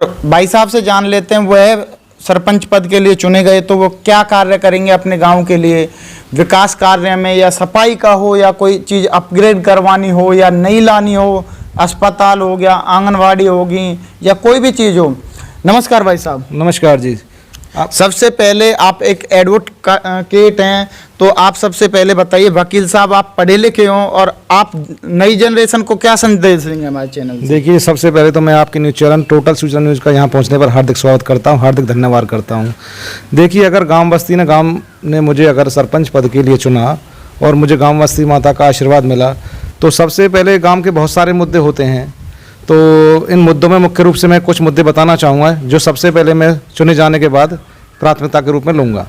भाई साहब से जान लेते हैं, वह सरपंच पद के लिए चुने गए तो वो क्या कार्य करेंगे अपने गांव के लिए, विकास कार्य में, या सफाई का हो, या कोई चीज़ अपग्रेड करवानी हो, या नई लानी हो, अस्पताल हो गया, आंगनवाड़ी होगी, या कोई भी चीज़ हो। नमस्कार भाई साहब। नमस्कार जी। सबसे पहले आप एक एडवोकेट हैं, तो आप सबसे पहले बताइए, वकील साहब आप पढ़े लिखे हों और आप नई जनरेशन को क्या संदेश देंगे हमारे चैनल से? देखिए, सबसे पहले तो मैं आपके न्यूज़ चैनल टोटल सूचना न्यूज़ का यहाँ पहुँचने पर हार्दिक स्वागत करता हूँ, हार्दिक धन्यवाद करता हूँ। देखिए, अगर गांव बस्ती ने गांव ने मुझे अगर सरपंच पद के लिए चुना और मुझे गांव बस्ती माता का आशीर्वाद मिला, तो सबसे पहले गाँव के बहुत सारे मुद्दे होते हैं। तो इन मुद्दों में मुख्य रूप से मैं कुछ मुद्दे बताना चाहूँगा जो सबसे पहले मैं चुने जाने के बाद प्राथमिकता के रूप में लूँगा।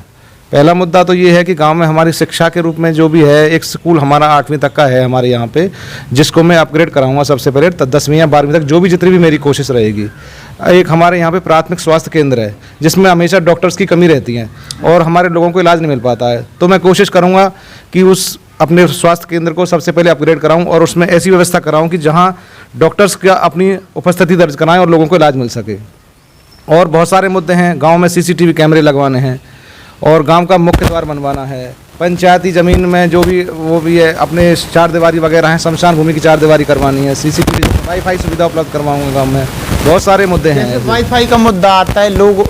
पहला मुद्दा तो ये है कि गांव में हमारी शिक्षा के रूप में जो भी है, एक स्कूल हमारा 8वीं तक का है हमारे यहाँ पे, जिसको मैं अपग्रेड कराऊंगा सबसे पहले 10वीं या 12वीं तक, जो भी जितनी भी मेरी कोशिश रहेगी। एक हमारे यहाँ पे प्राथमिक स्वास्थ्य केंद्र है जिसमें हमेशा डॉक्टर्स की कमी रहती है और हमारे लोगों को इलाज नहीं मिल पाता है। तो मैं कोशिश करूँगा कि उस अपने स्वास्थ्य केंद्र को सबसे पहले अपग्रेड कराऊं और उसमें ऐसी व्यवस्था कराऊं कि जहां डॉक्टर्स का अपनी उपस्थिति दर्ज कराएं और लोगों को इलाज मिल सके। और बहुत सारे मुद्दे हैं, गांव में सीसीटीवी कैमरे लगवाने हैं और गांव का मुख्य द्वार बनवाना है। पंचायती ज़मीन में जो भी वो भी है, अपने चार दीवारी वगैरह हैं, शमशान भूमि की चार दीवारी करवानी है, सीसीटीवी वाईफाई सुविधा उपलब्ध करवाऊँगा गाँव में। बहुत सारे मुद्दे हैं। वाईफाई का मुद्दा आता है, लोग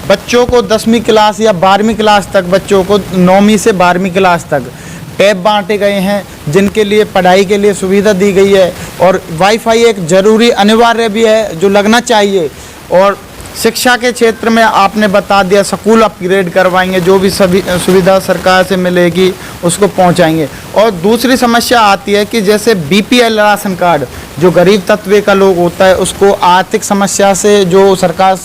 बच्चों को 10वीं क्लास या 12वीं क्लास तक, बच्चों को 9वीं से 12वीं क्लास तक टैब बांटे गए हैं जिनके लिए पढ़ाई के लिए सुविधा दी गई है, और वाईफाई एक ज़रूरी अनिवार्य भी है जो लगना चाहिए। और शिक्षा के क्षेत्र में आपने बता दिया, स्कूल अपग्रेड करवाएंगे, जो भी सभी सुविधा सरकार से मिलेगी उसको पहुंचाएंगे। और दूसरी समस्या आती है कि जैसे बीपीएल राशन कार्ड, जो गरीब तबके का लोग होता है, उसको आर्थिक समस्या से जो सरकार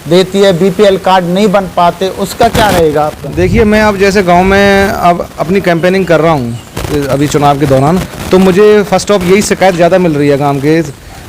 देती है, बीपीएल कार्ड नहीं बन पाते, उसका क्या रहेगा आपका? देखिए, मैं अब जैसे गांव में अब अपनी कैंपेनिंग कर रहा हूं अभी चुनाव के दौरान, तो मुझे फर्स्ट ऑफ यही शिकायत ज़्यादा मिल रही है गांव के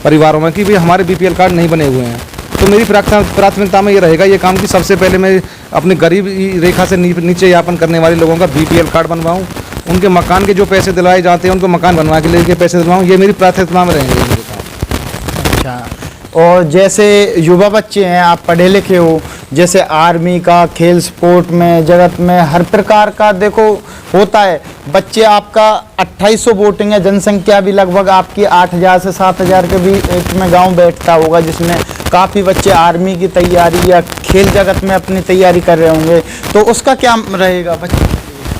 परिवारों में कि भाई हमारे बीपीएल कार्ड नहीं बने हुए हैं। तो मेरी प्राथमिकता में ये रहेगा ये काम कि सबसे पहले मैं अपने गरीब रेखा से नीचे यापन करने वाले लोगों का बीपीएल कार्ड बनवाऊँ, उनके मकान के जो पैसे दिलवाए जाते हैं उनको मकान बनवा के लेके पैसे दिलवाऊँ। ये मेरी प्राथमिकता में रहेंगे मेरे काम। अच्छा, और जैसे युवा बच्चे हैं, आप पढ़े लिखे हो, जैसे आर्मी का, खेल स्पोर्ट में, जगत में हर प्रकार का देखो होता है। बच्चे आपका 2800 वोटिंग है, जनसंख्या भी लगभग आपकी 8000 से 7000 के बीच में गांव बैठता होगा, जिसमें काफ़ी बच्चे आर्मी की तैयारी या खेल जगत में अपनी तैयारी कर रहे होंगे, तो उसका क्या रहेगा बच्चों?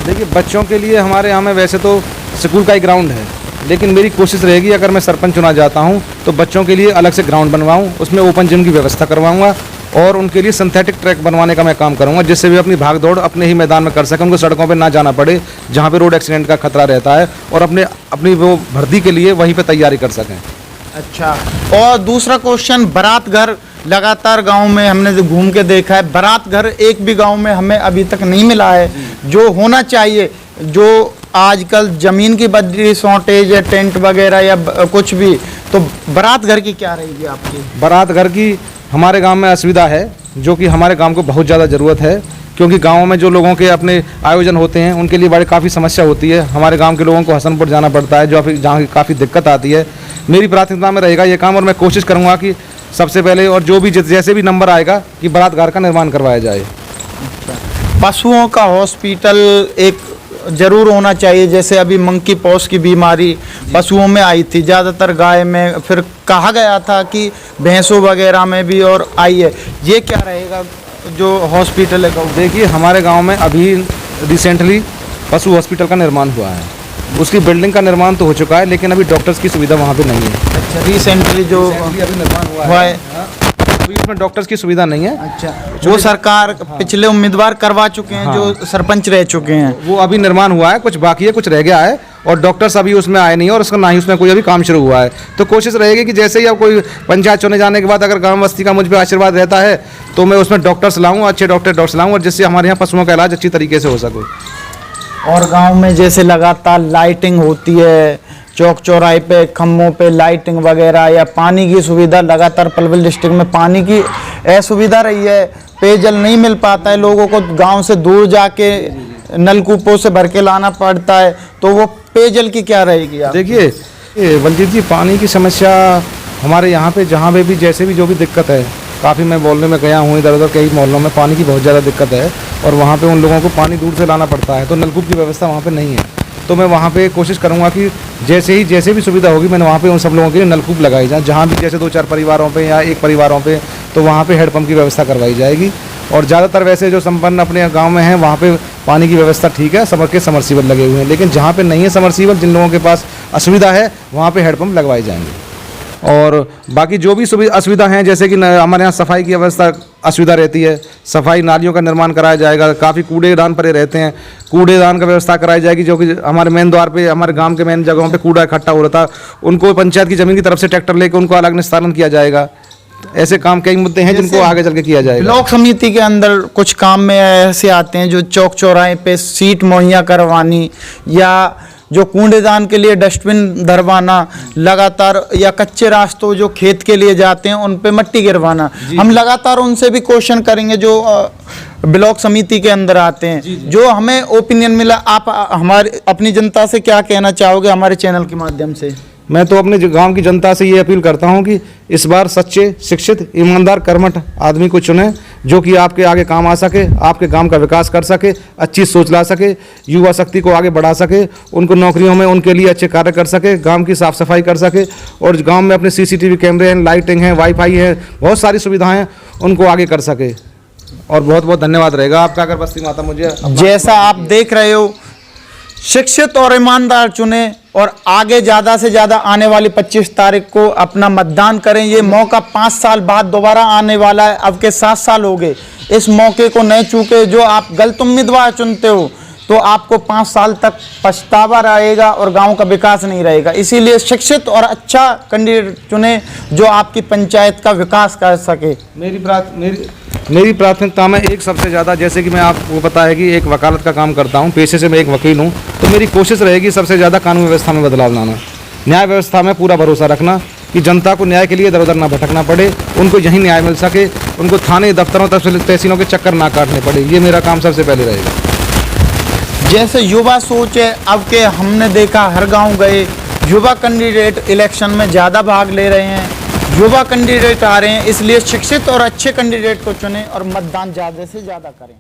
देखिए, बच्चों के लिए हमारे यहाँ में वैसे तो स्कूल का ही ग्राउंड है, लेकिन मेरी कोशिश रहेगी अगर मैं सरपंच चुना जाता हूं तो बच्चों के लिए अलग से ग्राउंड बनवाऊं, उसमें ओपन जिम की व्यवस्था करवाऊंगा और उनके लिए सिंथेटिक ट्रैक बनवाने का मैं काम करूंगा, जिससे भी अपनी भाग दौड़ अपने ही मैदान में कर सकें, उनको सड़कों पर ना जाना पड़े जहां पे रोड एक्सीडेंट का खतरा रहता है, और अपनी वो भर्ती के लिए वहीं पर तैयारी कर सकें। अच्छा, और दूसरा क्वेश्चन, बारात घर लगातार गांव में हमने जो घूम के देखा है, बारात घर एक भी गांव में हमें अभी तक नहीं मिला है जो होना चाहिए। जो आजकल ज़मीन की बदली शॉर्टेज है, टेंट वगैरह या कुछ भी, तो बारात घर की क्या रहेगी आपकी? बारात घर की हमारे गांव में असुविधा है, जो कि हमारे गांव को बहुत ज़्यादा ज़रूरत है, क्योंकि गाँव में जो लोगों के अपने आयोजन होते हैं उनके लिए बड़ी काफ़ी समस्या होती है। हमारे गाँव के लोगों को हसनपुर जाना पड़ता है, जो जहाँ की काफ़ी दिक्कत आती है। मेरी प्राथमिकता में रहेगा ये काम, और मैं कोशिश करूँगा कि सबसे पहले और जो भी जैसे भी नंबर आएगा कि बारात घर का निर्माण करवाया जाए। पशुओं का हॉस्पिटल एक ज़रूर होना चाहिए, जैसे अभी मंकी पॉक्स की बीमारी पशुओं में आई थी, ज़्यादातर गाय में, फिर कहा गया था कि भैंसों वगैरह में भी और आई है, ये क्या रहेगा जो हॉस्पिटल है? देखिए, हमारे गांव में अभी रिसेंटली पशु हॉस्पिटल का निर्माण हुआ है, उसकी बिल्डिंग का निर्माण तो हो चुका है, लेकिन अभी डॉक्टर्स की सुविधा वहाँ पे नहीं है। अच्छा, रिसेंटली जो अभी निर्माण हुआ है, अभी उसमें डॉक्टर्स की सुविधा नहीं है। अच्छा, वो सरकार पिछले उम्मीदवार करवा चुके हैं, जो सरपंच रह चुके हैं, वो अभी निर्माण हुआ है, कुछ बाकी है, कुछ रह गया है, और डॉक्टर्स अभी उसमें आए नहीं है, और उसका ना ही उसमें कोई अभी काम शुरू हुआ है। तो कोशिश रहेगी कि जैसे ही अब कोई पंचायत चुने जाने के बाद अगर गाँव बस्ती का मुझ पर आशीर्वाद रहता है तो मैं उसमें डॉक्टर्स लाऊँ, अच्छे डॉक्टर्स लाऊँ, और जिससे हमारे यहाँ पशुओं का इलाज अच्छी तरीके से हो सके। और गांव में जैसे लगातार लाइटिंग होती है, चौक चौराहे पे खम्भों पे लाइटिंग वगैरह, या पानी की सुविधा लगातार पलवल डिस्ट्रिक्ट में पानी की असुविधा रही है, पेयजल नहीं मिल पाता है, लोगों को गांव से दूर जाके नलकूपों से भर के लाना पड़ता है, तो वो पेयजल की क्या रहेगी? देखिए बलजीत जी, पानी की समस्या हमारे यहाँ पे जहाँ पे भी जैसे भी जो भी दिक्कत है, काफ़ी मैं मोहल्ले में गया हूँ, इधर उधर कई मोहल्लों में पानी की बहुत ज़्यादा दिक्कत है और वहाँ पे उन लोगों को पानी दूर से लाना पड़ता है, तो नलकूप की व्यवस्था वहाँ पे नहीं है। तो मैं वहाँ पे कोशिश करूँगा कि जैसे भी सुविधा होगी मैंने वहाँ पे उन सब लोगों के लिए नलकूप लगाई जाए, जहाँ भी जैसे 2-4 परिवारों पे या एक परिवारों पे, तो वहाँ पे हेडपम्प की व्यवस्था करवाई जाएगी। और ज़्यादातर वैसे जो संपन्न अपने गांव में हैं वहाँ पे पानी की व्यवस्था ठीक है, समर के समरसीबल लगे हुए हैं, लेकिन जहाँ पे नहीं है समरसीबल, जिन लोगों के पास असुविधा है वहाँ पे हेडपम्प लगवाए जाएंगे। और बाकी जो भी असुविधा हैं, जैसे कि हमारे यहाँ सफाई की व्यवस्था असुविधा रहती है, सफाई नालियों का निर्माण कराया जाएगा, काफ़ी कूड़ेदान पड़े रहते हैं, कूड़ेदान का व्यवस्था कराई जाएगी, जो कि हमारे मेन द्वार पे, हमारे गांव के मेन जगहों पे कूड़ा इकट्ठा हो रहा था, उनको पंचायत की ज़मीन की तरफ से ट्रैक्टर लेकर उनको अलग निस्तारण किया जाएगा। ऐसे काम कई मुद्दे हैं जिनको आगे चल के किया जाएगा। ब्लॉक समिति के अंदर कुछ काम में ऐसे आते हैं जो चौक चौराहे पे सीट मुहैया करवानी, या जो कूड़ेदान के लिए डस्टबिन धरवाना लगातार, या कच्चे रास्तों जो खेत के लिए जाते हैं उन पे मट्टी गिरवाना। हम लगातार उनसे भी क्वेश्चन करेंगे जो ब्लॉक समिति के अंदर आते हैं। जो हमें ओपिनियन मिला, आप हमारे अपनी जनता से क्या कहना चाहोगे हमारे चैनल के माध्यम से? मैं तो अपने गांव की जनता से ये अपील करता हूं कि इस बार सच्चे, शिक्षित, ईमानदार, कर्मठ आदमी को चुनें, जो कि आपके आगे काम आ सके, आपके गांव का विकास कर सके, अच्छी सोच ला सके, युवा शक्ति को आगे बढ़ा सके, उनको नौकरियों में उनके लिए अच्छे कार्य कर सके, गांव की साफ सफाई कर सके, और गांव में अपने CCTV कैमरे हैं, लाइटिंग है, वाईफाई है, बहुत सारी सुविधाएँ हैं, उनको आगे कर सके। और बहुत बहुत धन्यवाद रहेगा आपका अगर बस्ती माता मुझे। जैसा आप देख रहे हो, शिक्षित और ईमानदार चुने और आगे ज़्यादा से ज़्यादा आने वाली 25 तारीख को अपना मतदान करें। ये मौका 5 साल बाद दोबारा आने वाला है। अब के 7 साल हो गए, इस मौके को नहीं चूके। जो आप गलत उम्मीदवार चुनते हो तो आपको 5 साल तक पछतावा रहेगा और गांव का विकास नहीं रहेगा। इसीलिए शिक्षित और अच्छा कैंडिडेट चुने जो आपकी पंचायत का विकास कर सके। मेरी प्राथमिकता में एक सबसे ज़्यादा, जैसे कि मैं आपको पता है कि एक वकालत का काम करता हूँ, पेशे से मैं एक वकील हूँ, तो मेरी कोशिश रहेगी सबसे ज़्यादा कानून व्यवस्था में बदलाव लाना, न्याय व्यवस्था में पूरा भरोसा रखना कि जनता को न्याय के लिए इधर उधर ना भटकना पड़े, उनको यहीं न्याय मिल सके, उनको थाने दफ्तरों तहसीलों के चक्कर ना काटने पड़े। ये मेरा काम सबसे पहले रहेगा। जैसे युवा सोच है, अब के हमने देखा हर गांव गए, युवा कैंडिडेट इलेक्शन में ज़्यादा भाग ले रहे हैं, युवा कैंडिडेट आ रहे हैं। इसलिए शिक्षित और अच्छे कैंडिडेट को चुनें और मतदान ज़्यादा से ज़्यादा करें।